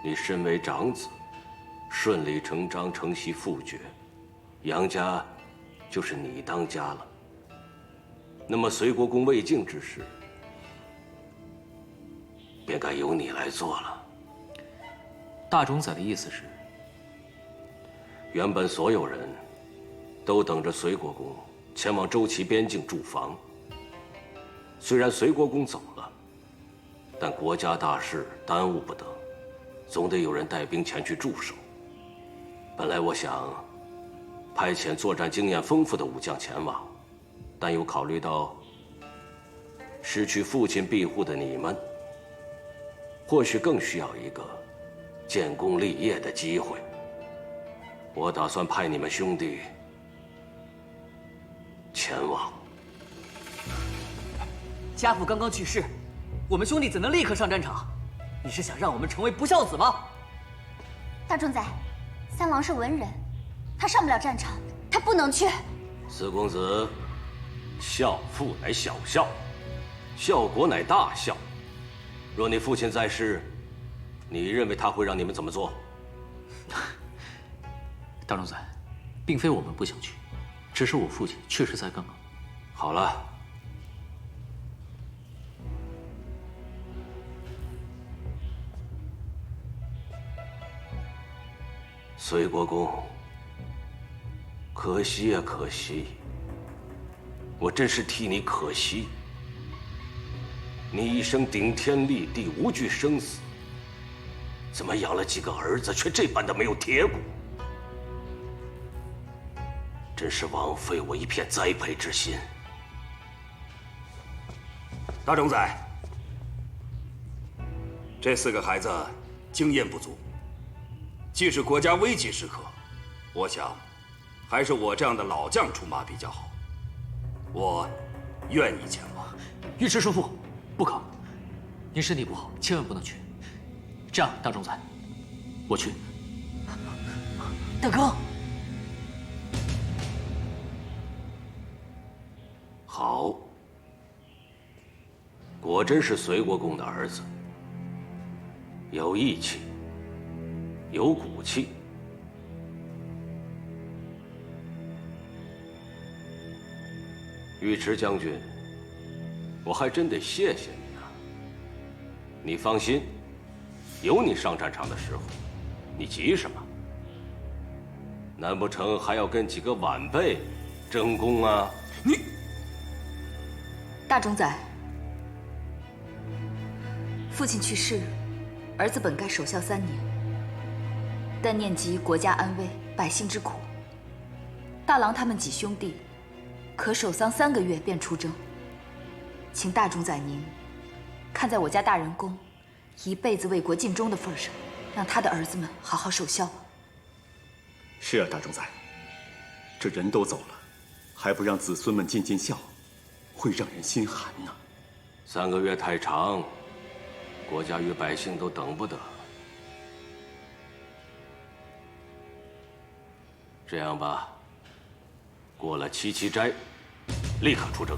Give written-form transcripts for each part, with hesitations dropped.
你身为长子，顺理成章承袭父爵，杨家就是你当家了。那么隋国公未竟之事，便该由你来做了。大冢宰的意思是，原本所有人都等着隋国公前往周齐边境驻防。虽然隋国公走了，但国家大事耽误不得，总得有人带兵前去驻守。本来我想派遣作战经验丰富的武将前往，但又考虑到失去父亲庇护的你们，或许更需要一个建功立业的机会。我打算派你们兄弟前往。家父刚刚去世，我们兄弟怎能立刻上战场？你是想让我们成为不孝子吗？大冢宰，三郎是文人，他上不了战场，他不能去。四公子，孝父乃小孝，孝国乃大孝。若你父亲在世，你认为他会让你们怎么做？大冢宰，并非我们不想去，只是我父亲确实在刚刚。好了，隋国公，可惜呀，可惜！我真是替你可惜。你一生顶天立地，无惧生死，怎么养了几个儿子，却这般的没有铁骨？真是枉费我一片栽培之心。大冢宰，这4个孩子经验不足，既是国家危急时刻，我想还是我这样的老将出马比较好。我愿意前往。尉迟叔父，不可！您身体不好，千万不能去。这样，大冢宰，我去。大哥，好，果真是隋国公的儿子，有义气，有骨气。尉迟将军，我还真得谢谢你啊！你放心，有你上战场的时候，你急什么？难不成还要跟几个晚辈争功啊？你，大冢宰，父亲去世，儿子本该守孝3年，但念及国家安危、百姓之苦，大郎他们几兄弟可守丧3个月便出征。请大冢宰您看在我家大人公一辈子为国尽忠的份上，让他的儿子们好好守孝吧。是啊，大冢宰，这人都走了，还不让子孙们尽尽孝，会让人心寒呐。3个月太长，国家与百姓都等不得。这样吧，过了7七斋，立刻出征。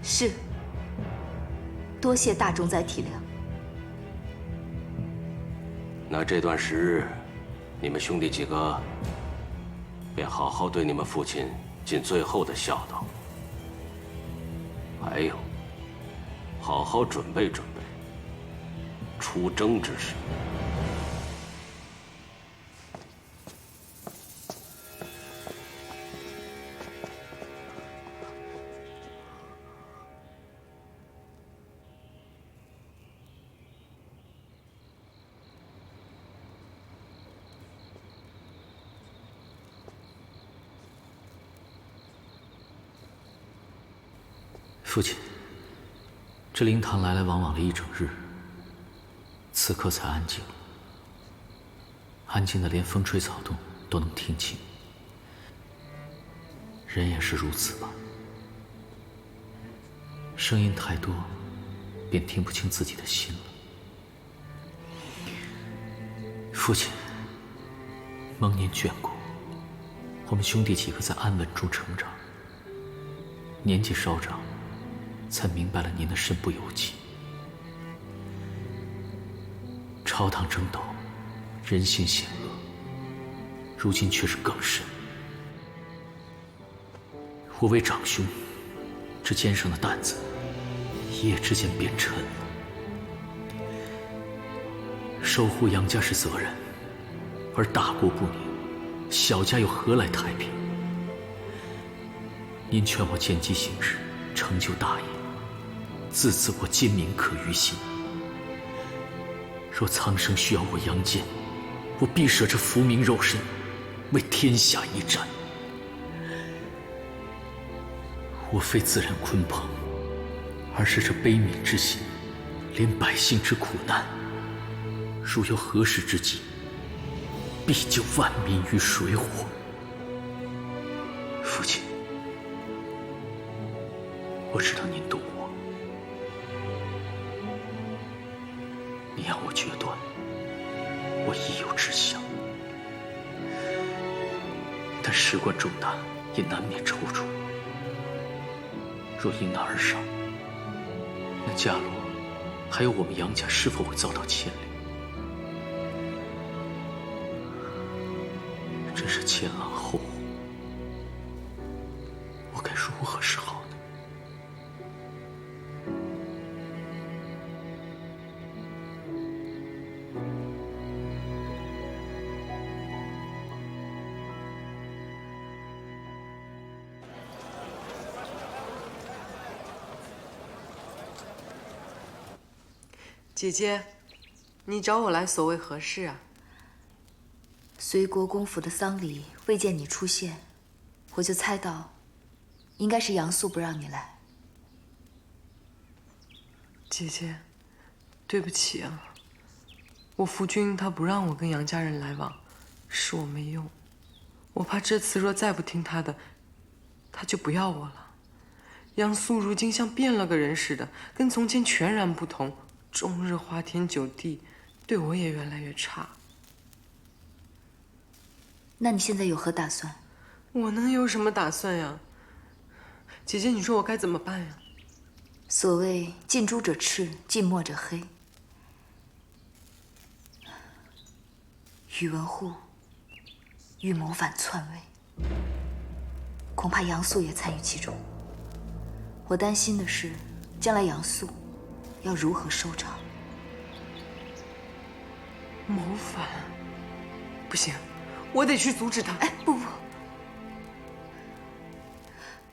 是，多谢大冢宰体谅。那这段时日，你们兄弟几个便好好对你们父亲尽最后的孝道。还有，好好准备准备出征之时。父亲，这灵堂来来往往了一整日，此刻才安静，安静的连风吹草动都能听清。人也是如此吧，声音太多，便听不清自己的心了。父亲，蒙您眷顾，我们兄弟几个在安稳中成长，年纪稍长，才明白了您的身不由己。朝堂争斗，人性险恶，如今却是更甚。我为长兄，这肩上的担子，一夜之间变沉了。守护杨家是责任，而大国不宁，小家又何来太平？您劝我见机行事，成就大业，自此我今明可于心。若苍生需要我杨坚，我必舍这浮名肉身，为天下一战。我非自然鲲鹏，而是这悲悯之心，怜百姓之苦难。如有合适之计，必救万民于水火。父亲，我知道您懂我，你让我决断，我亦有志向。但事关重大，也难免踌躇。若因难而上，那家罗还有我们杨家是否会遭到牵连？真是前狼后虎，我该如何是好呢？姐姐，你找我来所谓何事啊？随国公府的丧礼未见你出现，我就猜到，应该是杨素不让你来。姐姐，对不起啊，我夫君他不让我跟杨家人来往，是我没用。我怕这次若再不听他的，他就不要我了。杨素如今像变了个人似的，跟从前全然不同，终日花天酒地，对我也越来越差。那你现在有何打算？我能有什么打算呀？姐姐，你说我该怎么办呀？所谓近朱者赤，近墨者黑。宇文护欲谋反篡位，恐怕杨素也参与其中。我担心的是，将来杨素要如何收场？谋反？不行，我得去阻止他。哎，不，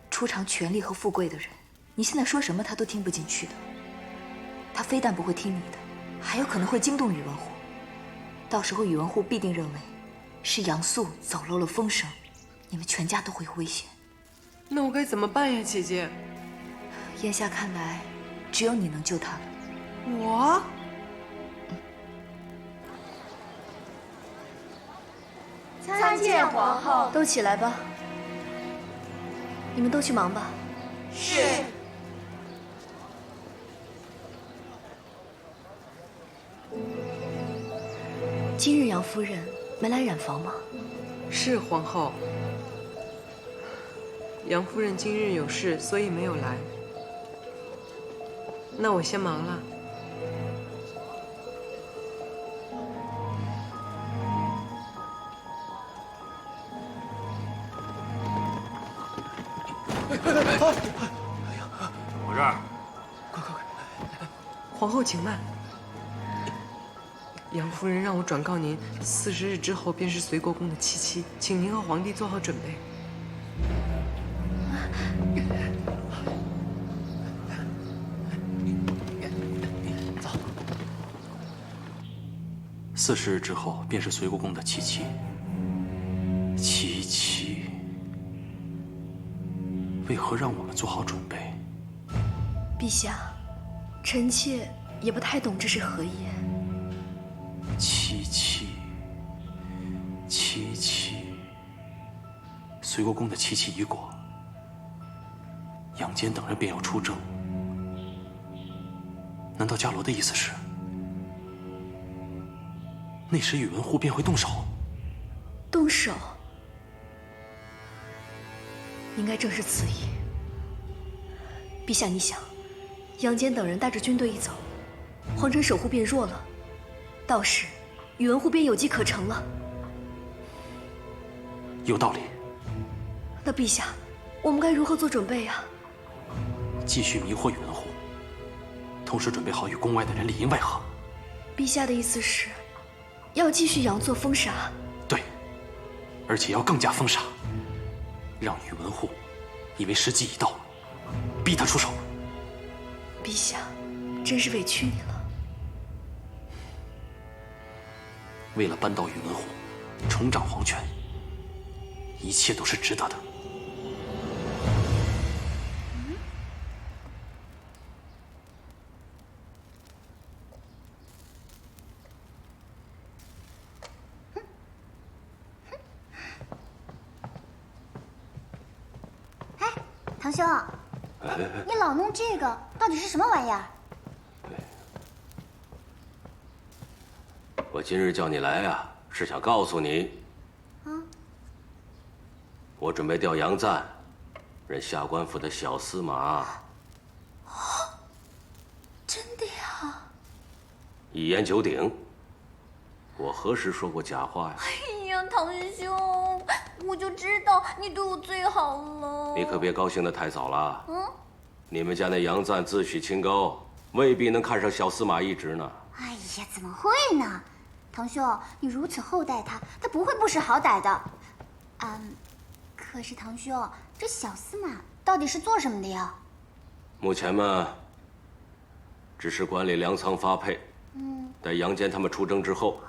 出尝权力和富贵的人，你现在说什么他都听不进去的。他非但不会听你的，还有可能会惊动宇文护。到时候宇文护必定认为是杨素走漏了风声，你们全家都会有危险。那我该怎么办呀，姐姐？眼下看来，只有你能救他了。我？参见皇后。都起来吧，你们都去忙吧。是。今日杨夫人没来染房吗？是皇后。杨夫人今日有事，所以没有来。那我先忙了。我这儿，快！皇后，请慢。杨夫人让我转告您，40日之后便是随国公的七七，请您和皇帝做好准备。走。40日之后便是随国公的七七。七七，为何让我们做好准备？陛下，臣妾也不太懂这是何意。七，随国公的七七已果，杨坚等人便要出征。难道伽罗的意思是，那时宇文护便会动手？动手？应该正是此意。陛下，你想，杨坚等人带着军队一走，皇城守护便弱了，到时宇文护便有机可乘了。有道理。那陛下，我们该如何做准备呀？继续迷惑宇文护，同时准备好与宫外的人里应外合。陛下的意思是，要继续佯作疯傻？对，而且要更加疯傻，让宇文护以为时机已到，逼他出手。陛下，真是委屈你了。为了扳倒宇文护，重掌皇权，一切都是值得的。堂兄，你老弄这个，到底是什么玩意儿？我今日叫你来啊，是想告诉你，我准备调杨赞，任下官府的小司马。真的呀？一言九鼎。我何时说过假话呀？哎呀，堂兄，我就知道你对我最好了。你可别高兴得太早了。你们家那杨赞自诩清高，未必能看上小司马一职呢。哎呀，怎么会呢？堂兄，你如此厚待他，他不会不识好歹的。可是堂兄，这小司马到底是做什么的呀？目前嘛，只是管理粮仓发配。待杨坚他们出征之后，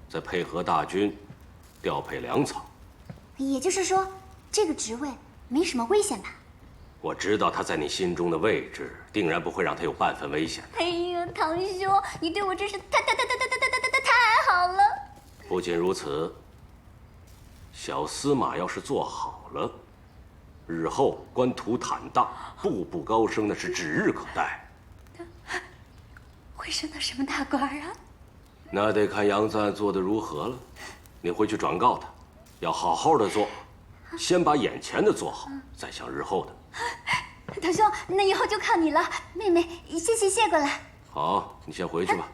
再配合大军调配粮草。也就是说，这个职位没什么危险吧？我知道他在你心中的位置，定然不会让他有半分危险。哎呀，堂兄，你对我真是太好了。不仅如此，小司马要是做好了，日后官途坦荡，步步高升，那是指日可待。会升到什么大官啊？那得看杨赞做得如何了。你回去转告他，要好好的做，先把眼前的做好，再想日后的。堂兄，那以后就靠你了。妹妹，谢过来。好，你先回去吧。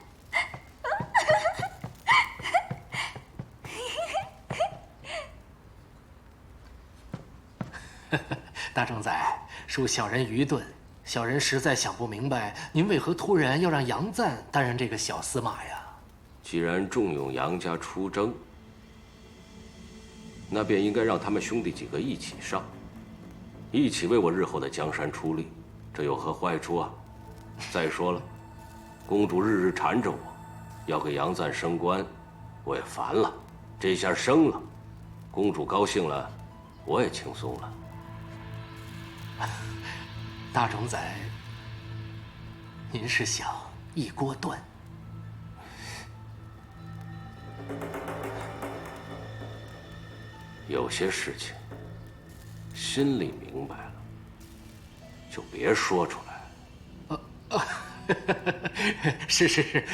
大正宰，恕小人愚钝，小人实在想不明白，您为何突然要让杨赞担任这个小司马呀？既然重用杨家出征，那便应该让他们兄弟几个一起上，一起为我日后的江山出力，这有何坏处啊？再说了，公主日日缠着我，要给杨赞升官，我也烦了。这下升了，公主高兴了，我也轻松了。大冢宰，您是想一锅炖？有些事情心里明白了，就别说出来。是，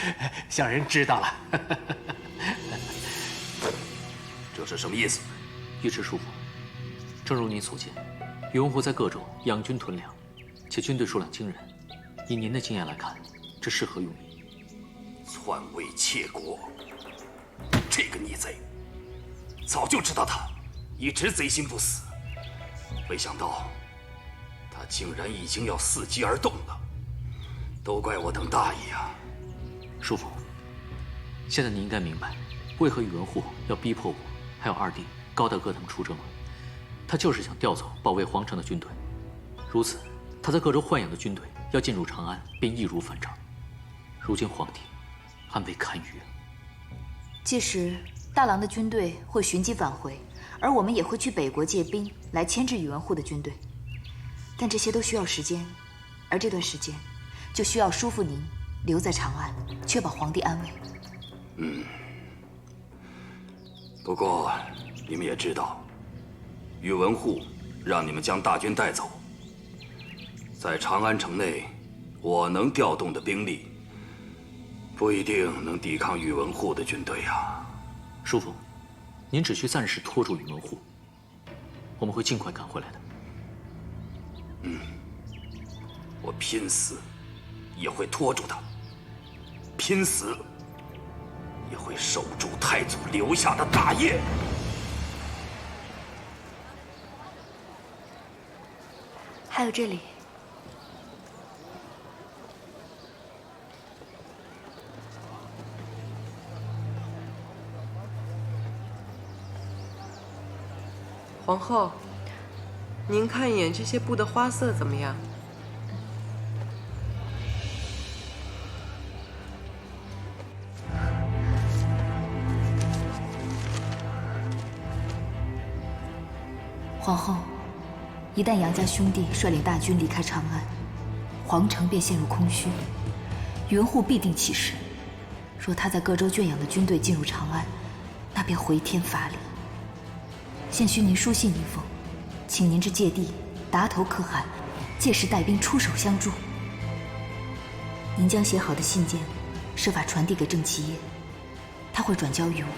小人知道了。这是什么意思？尉迟叔父，正如您所见，宇文护在各州养军屯粮，且军队数量惊人。以您的经验来看，这是何用意？篡位窃国，这个逆贼，早就知道他一直贼心不死，没想到他竟然已经要伺机而动了。都怪我等大意啊！叔父，现在你应该明白，为何宇文护要逼迫我还有二弟高大哥他们出征了。他就是想调走保卫皇城的军队，如此，他在各州豢养的军队要进入长安，便易如反掌。如今皇帝安危堪虞。届时，大郎的军队会寻机返回，而我们也会去北国借兵来牵制宇文护的军队。但这些都需要时间，而这段时间，就需要叔父您留在长安，确保皇帝安危。不过你们也知道，宇文护让你们将大军带走，在长安城内，我能调动的兵力，不一定能抵抗宇文护的军队啊。叔父，您只需暂时拖住宇文护，我们会尽快赶回来的。我拼死也会拖住他，拼死也会守住太祖留下的大业。还有这里，皇后，您看一眼这些布的花色怎么样？皇后，一旦杨家兄弟率领大军离开长安，皇城便陷入空虚，云护必定起事。若他在各州圈养的军队进入长安，那便回天乏力。现需您书信一封，请您至界地达头可汗，届时带兵出手相助。您将写好的信件设法传递给郑其业，他会转交于我。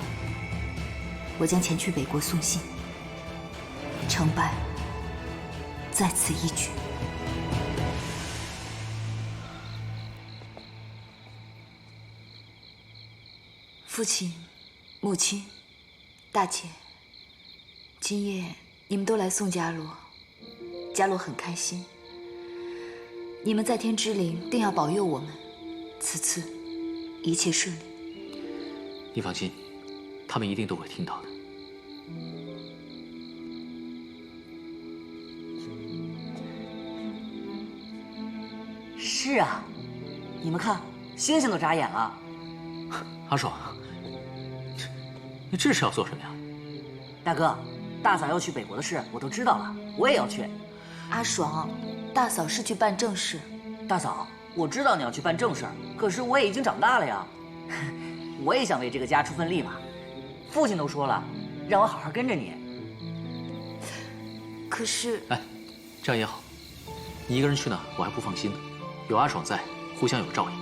我将前去北国送信，成败在此一举。父亲、母亲、大姐，今夜你们都来送伽罗，伽罗很开心。你们在天之灵定要保佑我们，此次一切顺利。你放心，他们一定都会听到的。是啊，你们看，星星都眨眼了。阿爽，你这是要做什么呀？大哥，大嫂要去北国的事我都知道了，我也要去。阿爽，大嫂是去办正事。大嫂，我知道你要去办正事，可是我也已经长大了呀，我也想为这个家出份力嘛。父亲都说了，让我好好跟着你。可是，哎，这样也好，你一个人去呢，我还不放心呢。有阿爽在，互相有照应。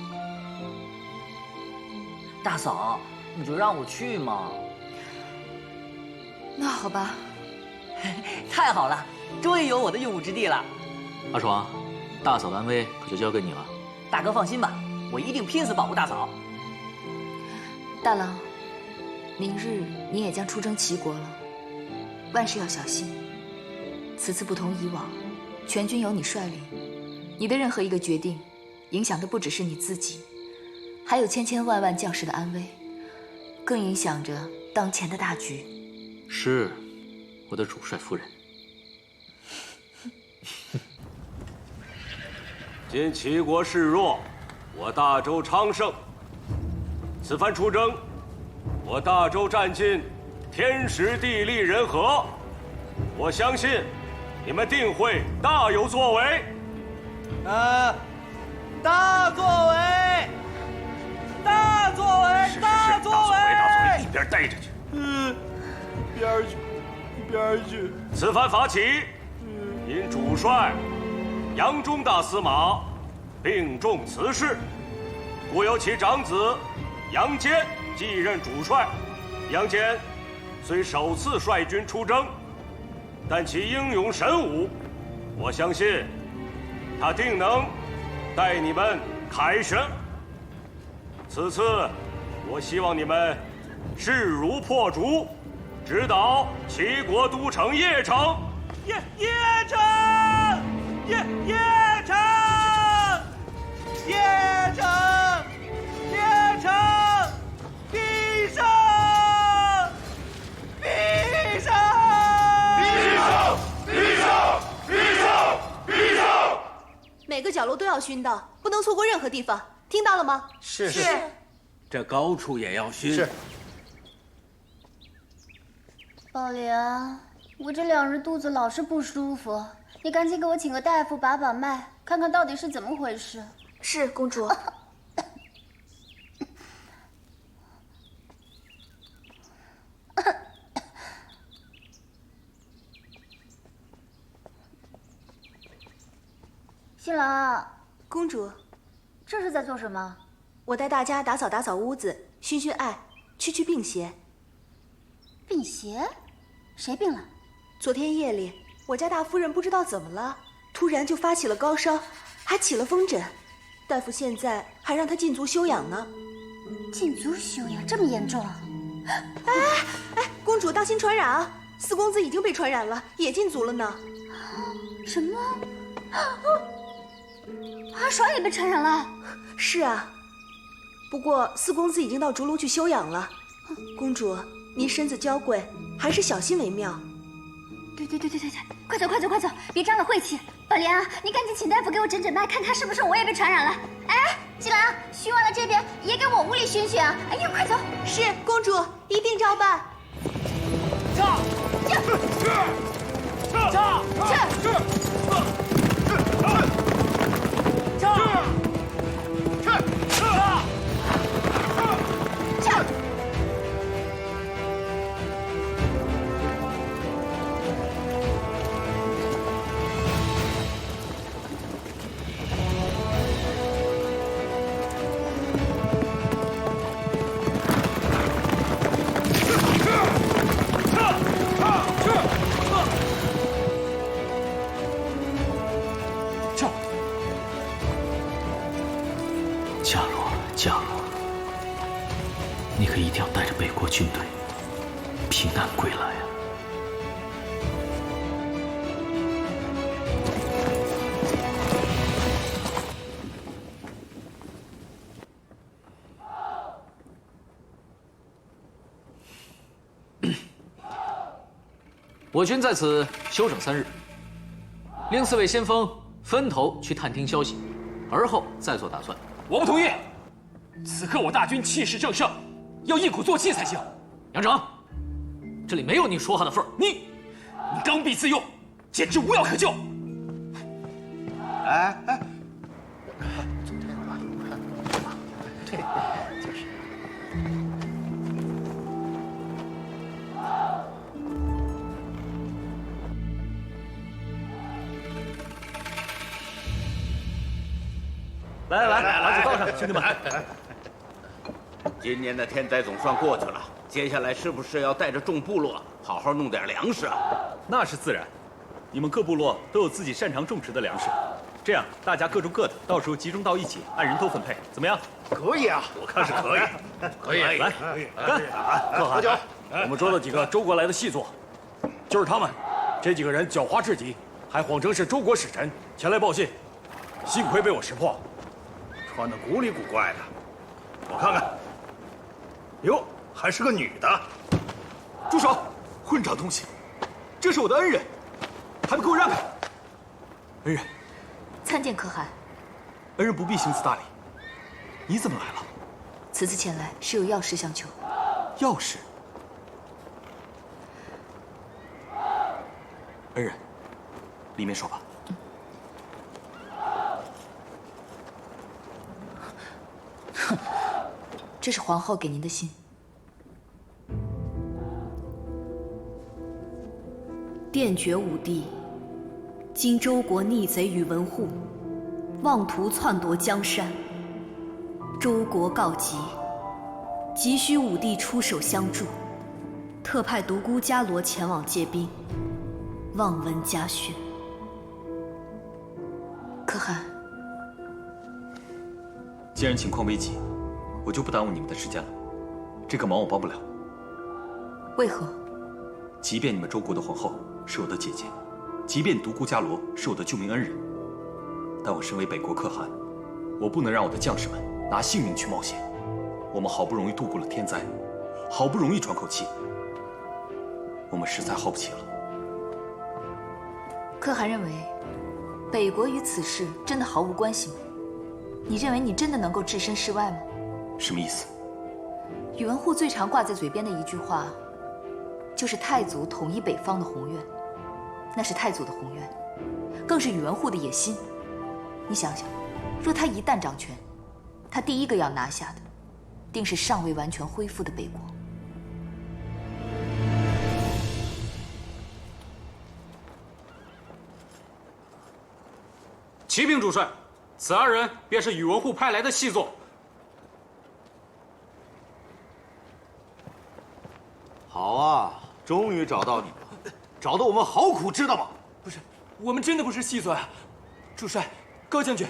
大嫂，你就让我去嘛。那好吧。太好了，终于有我的用武之地了。阿爽，大嫂的安危可就交给你了。大哥放心吧，我一定拼死保护大嫂。大郎，明日你也将出征齐国了，万事要小心。此次不同以往，全军由你率领，你的任何一个决定，影响的不只是你自己，还有千千万万将士的安危，更影响着当前的大局。是，我的主帅夫人。今齐国势弱，我大周昌盛。此番出征，我大周占尽天时地利人和，我相信你们定会大有作为。大作为，大作为，大作为，一边待着去。一边去。此番发起，因主帅杨忠大司马并重此事，故由其长子杨坚继任主帅。杨坚虽首次率军出征，但其英勇神武，我相信他定能带你们凯旋。此次，我希望你们势如破竹，直捣齐国都城邺城。邺城，邺城，邺城，邺城，必胜，必胜，必胜，必胜，必胜，必胜。每个角落都要熏的，不能错过任何地方，听到了吗？是。这高处也要熏。是。宝莲，我这2日肚子老是不舒服，你赶紧给我请个大夫把把脉，看看到底是怎么回事。是，公主。新郎，公主，这是在做什么？我带大家打扫打扫屋子，熏熏艾，驱病邪。病邪？谁病了？昨天夜里，我家大夫人不知道怎么了，突然就发起了高烧，还起了风疹。大夫现在还让他禁足休养呢。禁足休养这么严重？哎，公主当心传染啊！四公子已经被传染了，也禁足了呢。什么？阿爽也被传染了？是啊，不过四公子已经到竹炉去休养了。公主，您身子娇贵，还是小心为妙。对，快走，别张了晦气。宝莲啊，你赶紧请大夫给我诊诊脉，看他是不是我也被传染了。哎，季郎，熏完了这边也给我屋里熏熏啊！哎呀，快走！是，公主一定照办。伽罗，你可一定要带着北国军队平安归来啊！我军在此休整3日，令4位先锋分头去探听消息，而后再做打算。我不同意。此刻我大军气势正盛，要一鼓作气才行。杨长，这里没有你说话的份儿。你刚愎自用，简直无药可救。哎，对，就是。来，老子道上，兄弟们！今年的天灾总算过去了，接下来是不是要带着众部落好好弄点粮食啊？那是自然，你们各部落都有自己擅长种植的粮食，这样大家各种各的，到时候集中到一起，按人头分配，怎么样？可以啊，我看是可以。可以，来，干！喝酒。我们捉了几个周国来的细作，就是他们，这几个人狡猾至极，还谎称是周国使臣前来报信，幸亏被我识破。穿得古里古怪的，我看看。哟，还是个女的。住手！混账东西！这是我的恩人，还不给我让开！恩人，参见可汗。恩人不必行此大礼。你怎么来了？此次前来是有要事相求。要事？恩人，里面说吧。哼，这是皇后给您的信。殿绝武帝，今周国逆贼宇文护，妄图篡夺江山。周国告急，急需武帝出手相助，特派独孤伽罗前往借兵，望闻家训。可汗，既然情况危急，我就不耽误你们的时间了。这个忙我帮不了。为何？即便你们周国的皇后是我的姐姐，即便独孤伽罗是我的救命恩人，但我身为北国可汗，我不能让我的将士们拿性命去冒险。我们好不容易度过了天灾，好不容易喘口气，我们实在耗不起了。可汗认为，北国与此事真的毫无关系吗？你认为你真的能够置身事外吗？什么意思？宇文护最常挂在嘴边的一句话，就是太祖统一北方的宏愿，那是太祖的宏愿，更是宇文护的野心。你想想，若他一旦掌权，他第一个要拿下的，定是尚未完全恢复的北国。启禀主帅，此2人便是宇文护派来的细作。好啊，终于找到你了，找得我们好苦，知道吗？不是，我们真的不是细作呀，主帅，高将军，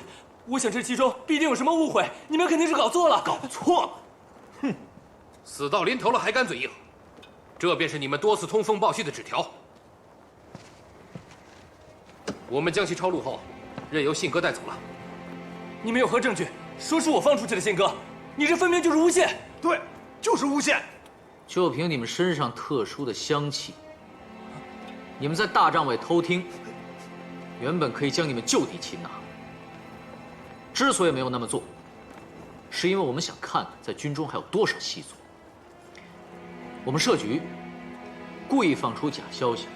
我想这其中必定有什么误会，你们肯定是搞错了。搞错了？哼，死到临头了还敢嘴硬，这便是你们多次通风报信的纸条。我们将其抄录后，任由信鸽带走了。你们有何证据说是我放出去的信鸽？你这分明就是诬陷。对，就是诬陷。就凭你们身上特殊的香气，你们在大帐外偷听，原本可以将你们就地擒拿。之所以没有那么做，是因为我们想看看在军中还有多少细作。我们设局，故意放出假消息，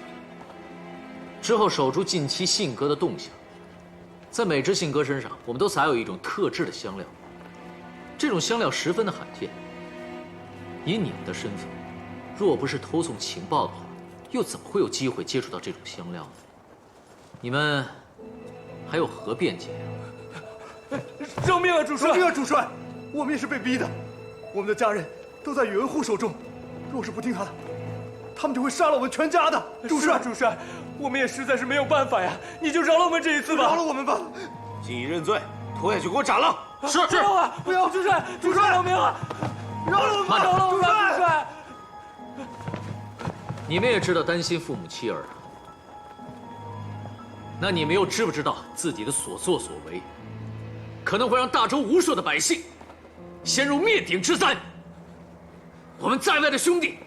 之后守住近期信鸽的动向。在每只信鸽身上，我们都撒有一种特制的香料，这种香料十分的罕见。以你们的身份，若不是偷送情报的话，又怎么会有机会接触到这种香料呢？你们还有何辩解呀？饶命啊，主帅！饶命啊，主帅！我们也是被逼的，我们的家人都在宇文护手中，若是不听他的，他们就会杀了我们全家的。主帅，主帅，我们也实在是没有办法呀，你就饶了我们这一次吧。饶了我们吧！既已认罪，拖下去给我斩了！是。不要啊！不要！主帅，饶命啊！饶了我们！饶了我们！主帅，你们也知道担心父母妻儿啊，那你们又知不知道自己的所作所为，可能会让大周无数的百姓陷入灭顶之灾？我们在外的兄弟，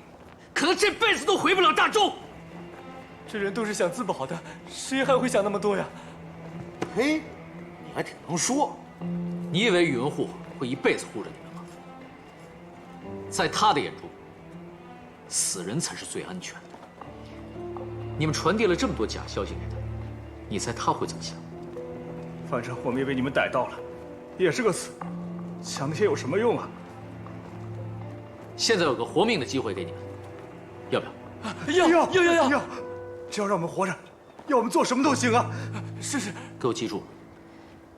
可能这辈子都回不了大周。这人都是想自保的，谁还会想那么多呀？嘿，你还挺能说。你以为宇文护会一辈子护着你们吗？在他的眼中，死人才是最安全的。你们传递了这么多假消息给他，你猜他会怎么想？反正我们也被你们逮到了，也是个死，想那些有什么用啊？现在有个活命的机会给你们，要不要？要！只要让我们活着，要我们做什么都行啊！是，给我记住，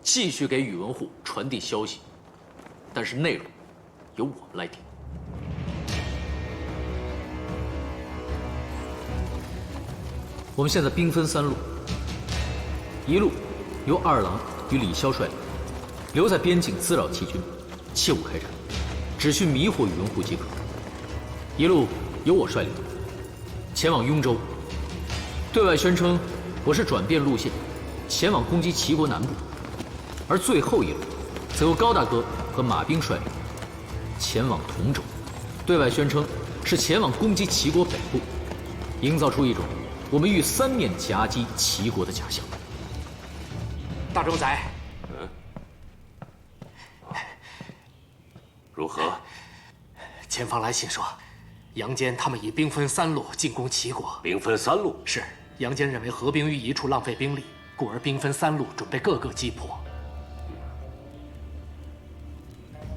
继续给宇文护传递消息，但是内容由我们来定。我们现在兵分3路，一路由二郎与李霄率领，留在边境滋扰齐军，切勿开战，只需迷惑宇文护即可。一路由我率领，前往雍州，对外宣称我是转变路线，前往攻击齐国南部；而最后一路则由高大哥和马兵率领，前往同州，对外宣称是前往攻击齐国北部，营造出一种我们欲3面夹击齐国的假象。大周宰，如何？前方来信说，杨坚他们已兵分3路进攻齐国。兵分3路？是。杨坚认为合兵于一处浪费兵力，故而兵分3路，准备各个击破。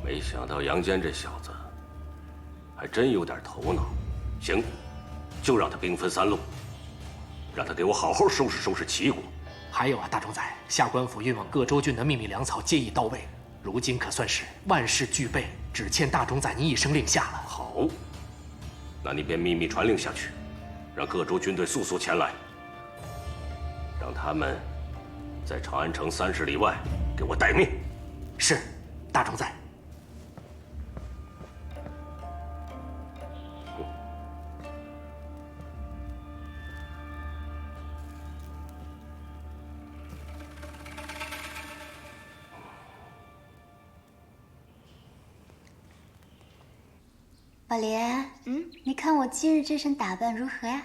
没想到杨坚这小子还真有点头脑。行，就让他兵分3路，让他给我好好收拾收拾齐国。还有啊，大周宰，下官府运往各州郡的秘密粮草皆已到位，如今可算是万事俱备，只欠大冢宰您一声令下了。好，那你便秘密传令下去，让各州军队速速前来，让他们在长安城30里外给我待命。是，大冢宰。宝莲，你看我今日这身打扮如何呀？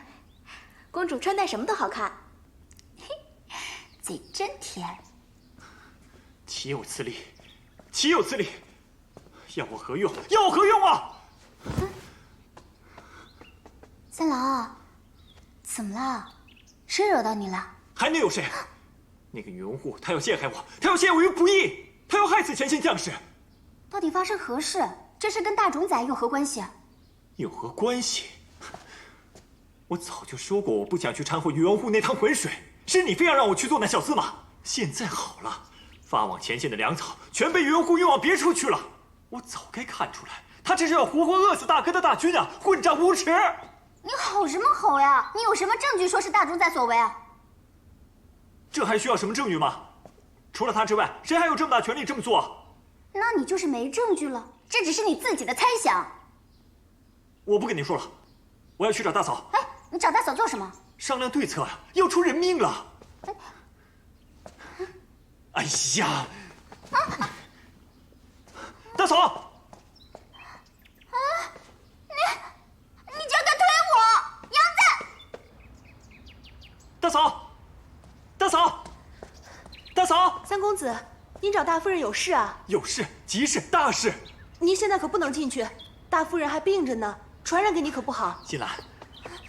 公主穿戴什么都好看。嘴真甜。岂有此理！岂有此理！要我何用？要我何用啊！三郎，怎么了？谁惹到你了？还能有谁？那个宇文护，他要陷害我，他要陷我于不义，他要害死前线将士。到底发生何事？这事跟大冢宰有何关系？有何关系？我早就说过，我不想去掺和宇文护那趟浑水，是你非要让我去做那小司马。现在好了，发往前线的粮草全被宇文护运往别处去了。我早该看出来，他这是要活活饿死大哥的大军啊！混账无耻！你吼什么吼呀？你有什么证据说是大冢宰所为啊？这还需要什么证据吗？除了他之外，谁还有这么大权力这么做？那你就是没证据了，这只是你自己的猜想。我不跟你说了，我要去找大嫂。哎，你找大嫂做什么？商量对策呀，要出人命了。哎呀！大嫂！啊！你竟敢推我！杨子！大嫂！大嫂！大嫂！三公子，您找大夫人有事啊？有事，急事，大事。您现在可不能进去，大夫人还病着呢，传染给你可不好。金兰，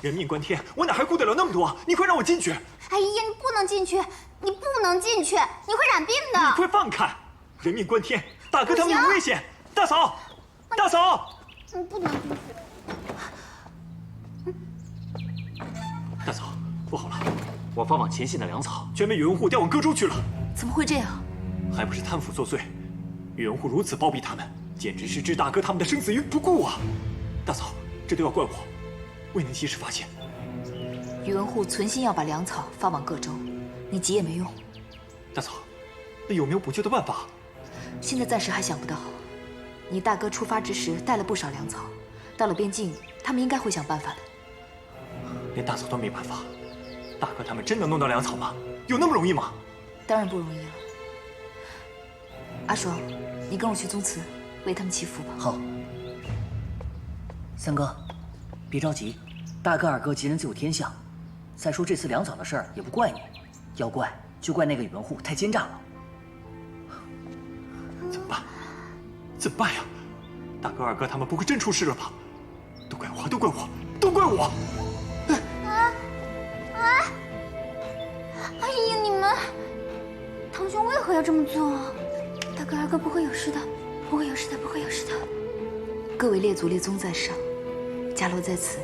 人命关天，我哪还顾得了那么多？你快让我进去！哎呀，你不能进去，你不能进去，你会染病的。你快放开！人命关天，大哥他们有危险。大嫂，大嫂，你不能进去。大嫂，不好了，我发往前线的粮草全被宇文护调往各州去了。怎么会这样？还不是贪腐作祟？宇文护如此包庇他们，简直是置大哥他们的生死于不顾啊！大嫂，这都要怪我，未能及时发现。宇文护存心要把粮草发往各州，你急也没用。大嫂，那有没有补救的办法？现在暂时还想不到。你大哥出发之时带了不少粮草，到了边境，他们应该会想办法的。连大嫂都没办法，大哥他们真能弄到粮草吗？有那么容易吗？当然不容易了。阿爽，你跟我去宗祠，为他们祈福吧。好。三哥，别着急，大哥二哥吉人自有天相。再说这次粮草的事儿也不怪你，要怪就怪那个宇文护太奸诈了。怎么办？怎么办呀？大哥二哥他们不会真出事了吧？都怪我，都怪我，都怪我！哎呀，你们，堂兄为何要这么做？大哥二哥不会有事的，不会有事的，不会有事的。各位列祖列宗在上，家楼在此，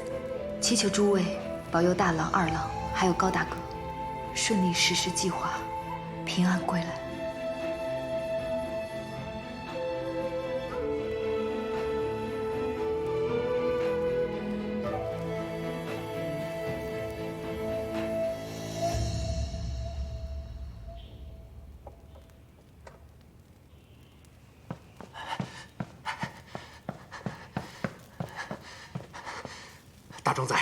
祈求诸位保佑大郎、二郎还有高大哥顺利实施计划，平安归来。大冢宰，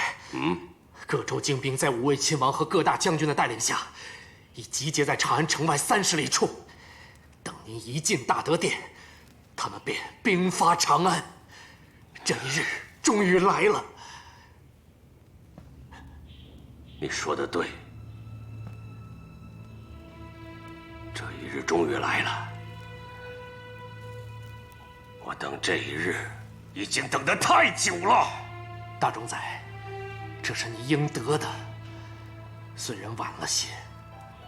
各州精兵在五位亲王和各大将军的带领下，已集结在长安城外30里处。等您一进大德殿，他们便兵发长安。这一日终于来了。你说的对，这一日终于来了。我等这一日已经等得太久了。大冢宰，这是你应得的，虽然晚了些，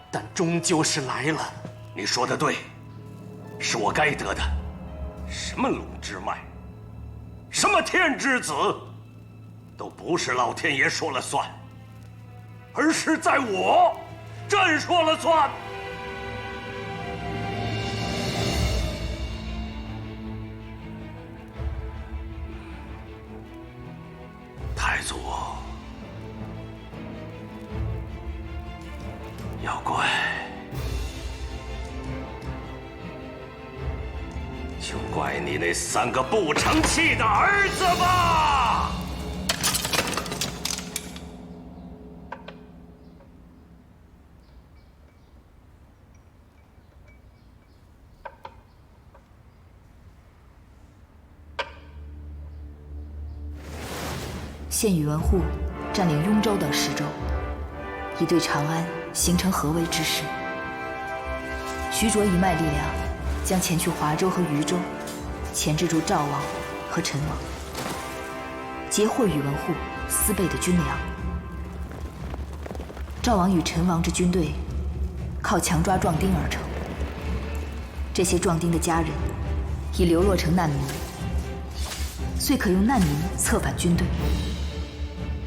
但终究是来了。你说的对，是我该得的。什么龙之脉，什么天之子，都不是老天爷说了算，而是在我朕说了算。太祖，要怪就怪你那3个不成器的儿子吧！现宇文护占领雍州等10州，已对长安形成合围之势。徐卓一脉力量将前去华州和渝州，钳制住赵王和陈王，截获宇文护私备的军粮。赵王与陈王之军队靠强抓壮丁而成，这些壮丁的家人已流落成难民，遂可用难民策反军队，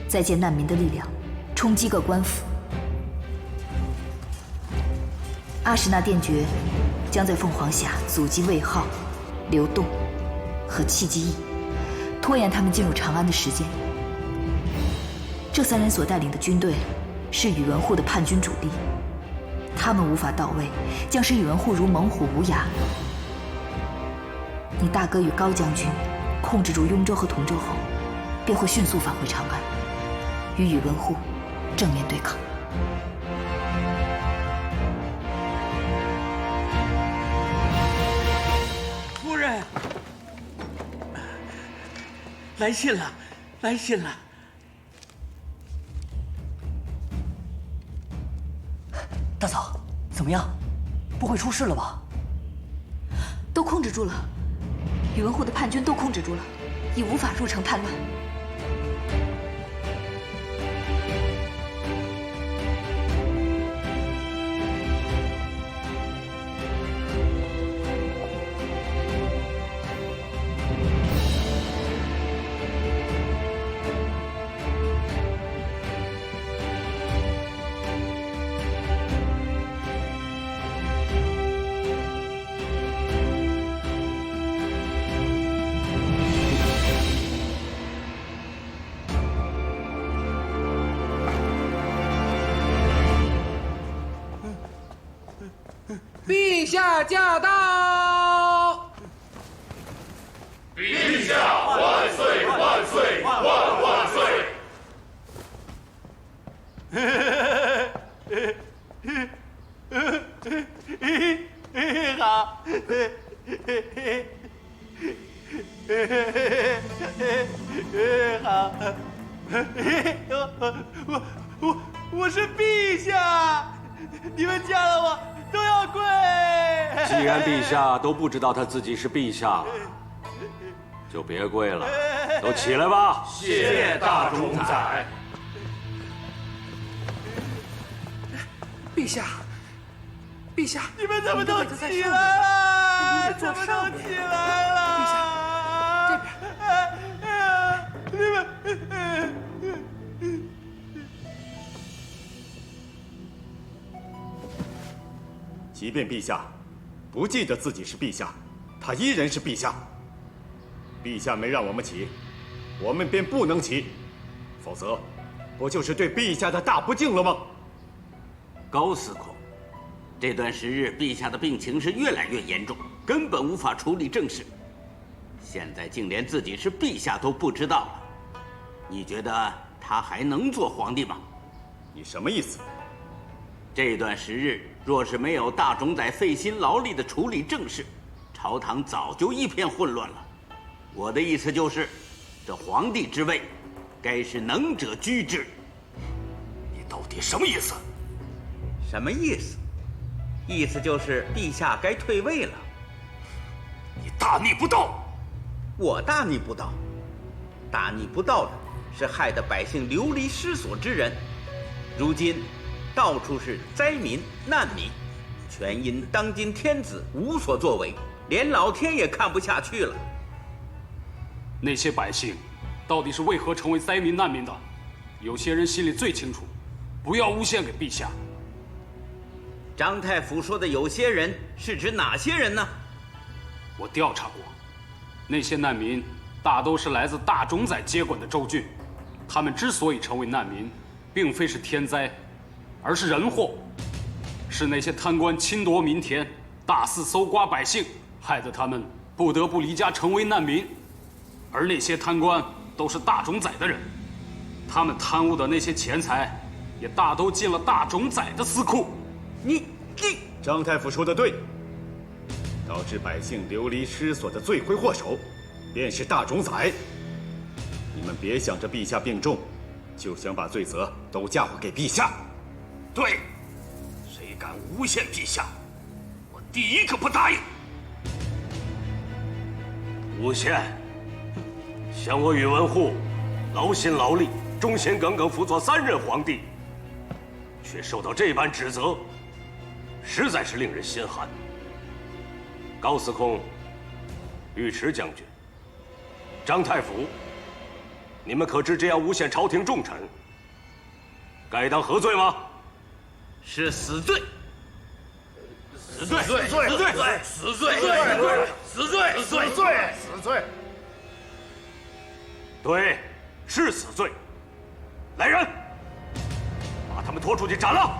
再借难民的力量冲击各官府。阿史那殿爵将在凤凰峡阻击魏浩、刘栋和戚继义，拖延他们进入长安的时间。这3人所带领的军队是宇文护的叛军主力，他们无法到位，将使宇文护如猛虎无涯。你大哥与高将军控制住雍州和同州后，便会迅速返回长安，与宇文护正面对抗。夫人，来信了，来信了。大嫂，怎么样？不会出事了吧？都控制住了，宇文护的叛军都控制住了，已无法入城叛乱。陛下驾到！陛下万岁万岁万万岁！好，好，我是陛下，你们见了我都要跪。既然陛下都不知道他自己是陛下了，就别跪了，都起来吧。谢大冢宰。陛下，陛下，你们怎么都起来了？怎么都起来了？陛下，这边。你们。即便陛下不记得自己是陛下，他依然是陛下。陛下没让我们起，我们便不能起，否则不就是对陛下的大不敬了吗？高司空，这段时日陛下的病情是越来越严重，根本无法处理政事。现在竟连自己是陛下都不知道了，你觉得他还能做皇帝吗？你什么意思？这段时日若是没有大冢宰费心劳力的处理政事，朝堂早就一片混乱了。我的意思就是，这皇帝之位，该是能者居之。你到底什么意思？什么意思？意思就是陛下该退位了。你大逆不道！我大逆不道？大逆不道的是害得百姓流离失所之人。如今到处是灾民难民，全因当今天子无所作为，连老天也看不下去了。那些百姓到底是为何成为灾民难民的？有些人心里最清楚，不要诬陷给陛下。张太傅说的有些人是指哪些人呢？我调查过，那些难民大都是来自大冢宰接管的州郡，他们之所以成为难民，并非是天灾，而是人祸，是那些贪官侵夺民田，大肆搜刮百姓，害得他们不得不离家成为难民。而那些贪官都是大冢宰的人，他们贪污的那些钱财，也大都进了大冢宰的私库。你张太傅说的对，导致百姓流离失所的罪魁祸首，便是大冢宰。你们别想着陛下病重，就想把罪责都嫁祸给陛下。对，谁敢诬陷陛下，我第一个不答应。诬陷？像我宇文护，劳心劳力，忠心耿耿辅佐3任皇帝，却受到这般指责，实在是令人心寒。高司空、尉迟将军、张太傅，你们可知这样诬陷朝廷重臣，该当何罪吗？是死罪。死罪！死罪！死罪！死罪！死罪！死罪！死罪！死罪！对，是死罪。来人，把他们拖出去斩了。